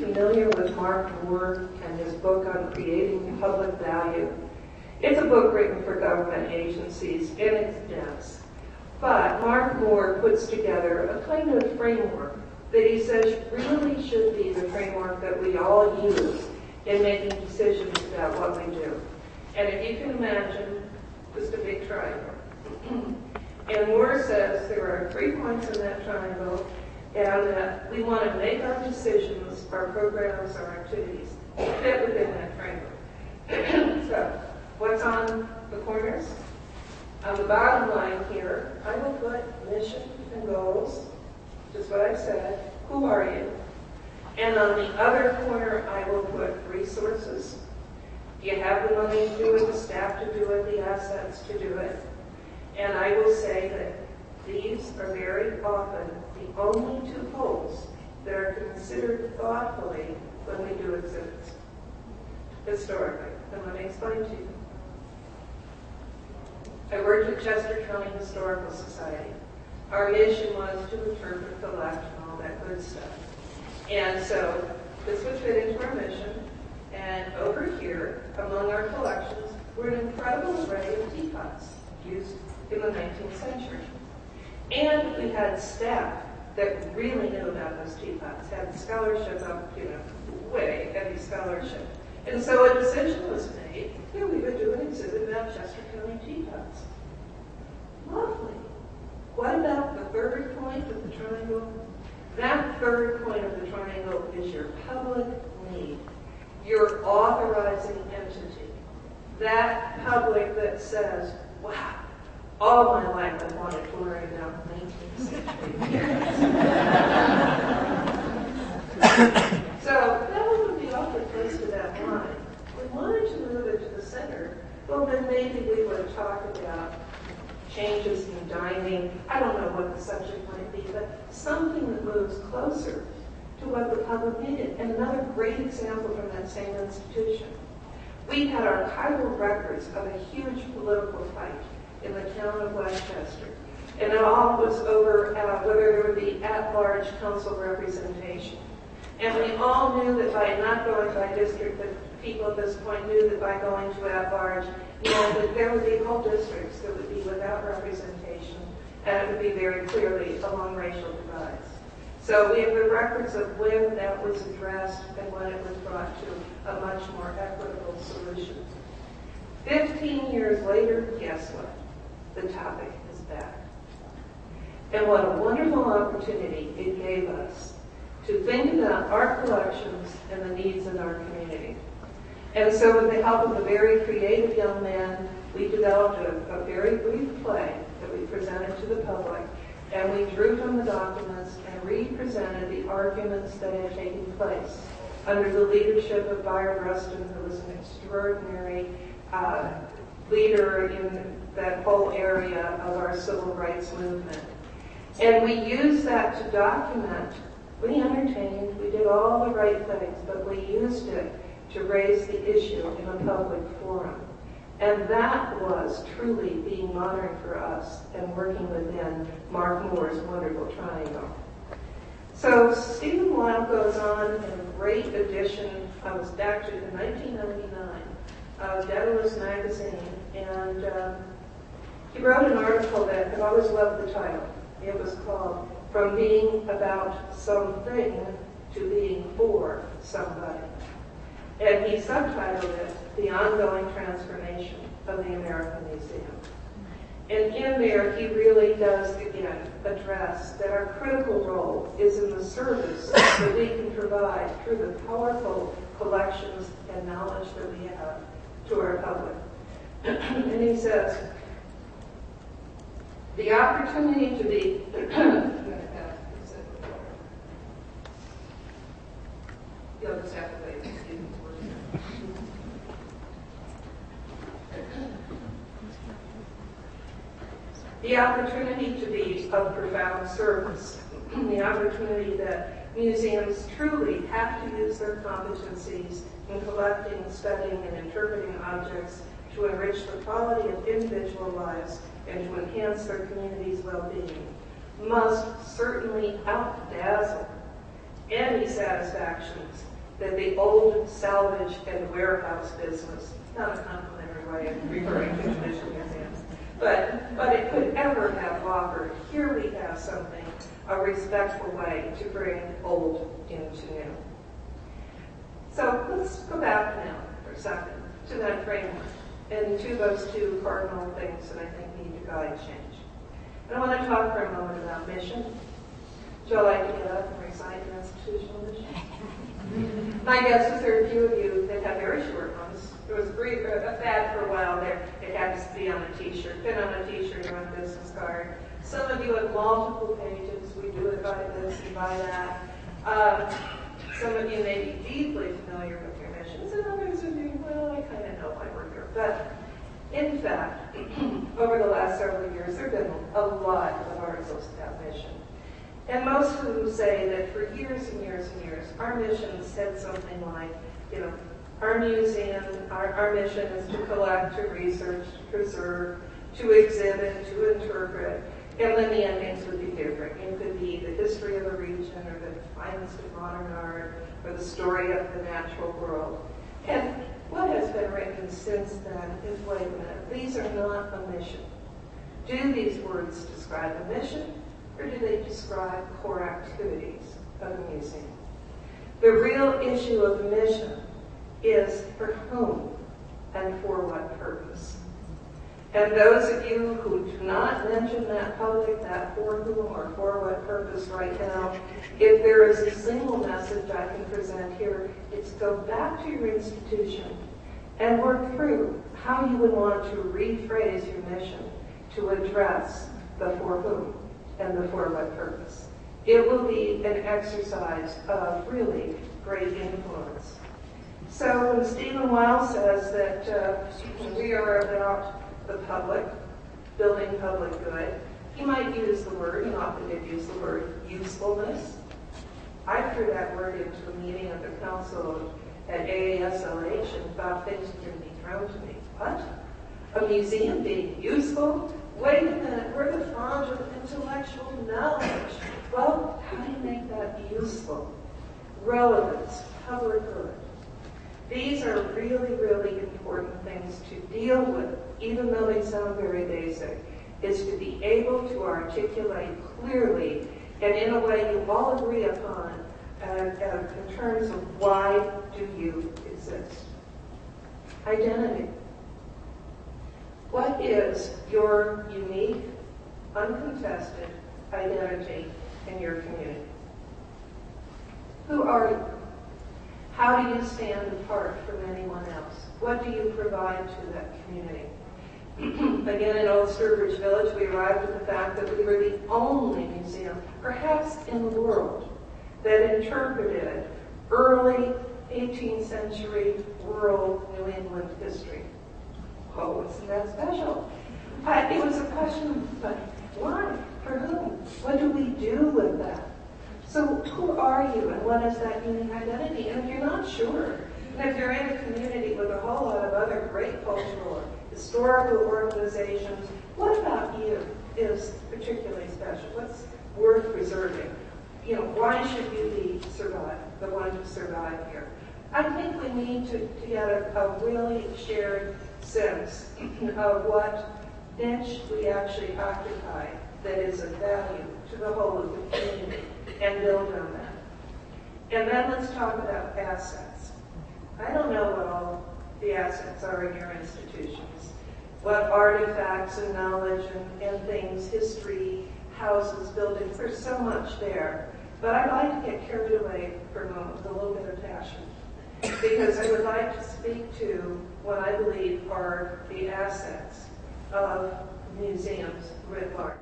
familiar with Mark Moore and his book on creating public value? It's a book written for government agencies, and it's dense. But Mark Moore puts together a kind of framework that he says really should be the framework that we all use in making decisions about what we do. And if you can imagine, just a big triangle. And Moore says there are 3 points in that triangle, and that we want to make our decisions, our programs, our activities fit within that framework. So, what's on the corners? On the bottom line here, I will put mission and goals, just what I said. Who are you? And on the other corner, I will put resources. Do you have the money to do it, the staff to do it, the assets to do it? And I will say that these are very often the only 2 poles that are considered thoughtfully when we do exhibits, historically. And let me explain to you. I worked at Chester County Historical Society. Our mission was to interpret, collect, and all that good stuff. And so this would fit into our mission. And over here, among our collections, were an incredible array of teapots used in the 19th century. And we had staff that really knew about those teapots, had scholarship up, way heavy scholarship. And so a decision was made, we would do an exhibit about Chester County teapots. Lovely. What about the third point of the triangle? That third point of the triangle is your public need, your authorizing entity. That public that says, wow, all my life I wanted to learn about 19th century. So that would be awfully close to that line. If we wanted to move it to the center, well then maybe we would talk about changes in dining. I don't know what the subject might be, but something that moves closer to what the public needed. And another great example from that same institution. We had archival records of a huge political fight in the town of Westchester. And it all was over whether there would be at-large council representation. And we all knew that by not going by district, that people at this point knew that by going to at-large, that there would be whole districts that would be without representation, and it would be very clearly along racial divides. So we have the records of when that was addressed and when it was brought to a much more equitable solution. 15 years later, guess what? The topic is back. And what a wonderful opportunity it gave us to think about our collections and the needs in our community. And so with the help of a very creative young man, we developed a very brief play that we presented to the public, and we drew from the documents and represented the arguments that had taken place under the leadership of Byron Rustin, who was an extraordinary leader in that whole area of our civil rights movement. And we used that to document. We entertained, we did all the right things, but we used it to raise the issue in a public forum. And that was truly being modern for us and working within Mark Moore's wonderful triangle. So Stephen Weil goes on in a great edition, I was back to 1999, of Daedalus magazine, and he wrote an article that I've always loved the title. It was called From Being About Something to Being For Somebody. And he subtitled it, The Ongoing Transformation of the American Museum. And in there, he really does, again, address that our critical role is in the service that we can provide through the powerful collections and knowledge that we have to our public. And he says, the opportunity to be, you'll just have to wait, excuse me. The opportunity to be of profound service, the opportunity that museums truly have to use their competencies in collecting, studying, and interpreting objects to enrich the quality of individual lives and to enhance their community's well-being, must certainly outdazzle any satisfactions that the old salvage and warehouse business, not a complimentary way of referring to traditional museums, but it could ever have offered. Here we have something, a respectful way to bring old into new. So let's go back now for a second to that framework and to those two cardinal things that I think need to guide change. And I want to talk for a moment about mission. Would you all like to get up and recite your institutional mission? My guess is there are a few of you that have very short ones. It was a fad for a while there. It had to be on a t-shirt, pin on a t-shirt or on a business card. Some of you have multiple pages. We do it by this and by that. Some of you may be deeply familiar with your missions, and others of you, well, I kind of know why we're here. But in fact, over the last several years, there have been a lot of articles about mission. And most of them say that for years and years and years, our mission said something like, our museum, our mission is to collect, to research, to preserve, to exhibit, to interpret, and then the endings would be different. It could be the history of a region, or the finest of modern art, or the story of the natural world. And what has been written since then is, wait a minute, these are not a mission. Do these words describe a mission, or do they describe core activities of a museum? The real issue of mission is for whom and for what purpose. And those of you who do not mention that public, that for whom or for what purpose right now, if there is a single message I can present here, it's go back to your institution and work through how you would want to rephrase your mission to address the for whom and the for what purpose. It will be an exercise of really great influence. So when Stephen Weil says that we are about the public, building public good, he might use the word, he often did use the word, usefulness. I threw that word into a meeting of the council at AASLH and thought things were going to be thrown to me. What? A museum being useful? Wait a minute, we're the font of intellectual knowledge. Well, how do you make that useful? Relevance, public good. These are really, really important things to deal with, even though they sound very basic, is to be able to articulate clearly and in a way you all agree upon in terms of why do you exist. Identity. What is your unique, uncontested identity in your community? Who are you? How do you stand apart from anyone else? What do you provide to that community? Again, in Old Sturbridge Village, we arrived at the fact that we were the only museum, perhaps in the world, that interpreted early 18th century rural New England history. Oh, isn't that special? It was a question of why? For whom? What do we do with that? So who are you and what is that unique identity? And if you're not sure, and if you're in a community with a whole lot of other great cultural or historical organizations, what about you is particularly special? What's worth preserving? Why should you be the one to survive here? I think we need to get a really shared sense of what niche we actually occupy that is of value to the whole of the community and build on that. And then let's talk about assets. I don't know what all the assets are in your institutions, what artifacts and knowledge and things, history, houses, buildings, there's so much there. But I'd like to get carried away for a moment with a little bit of passion, because I would like to speak to what I believe are the assets of museums writ large.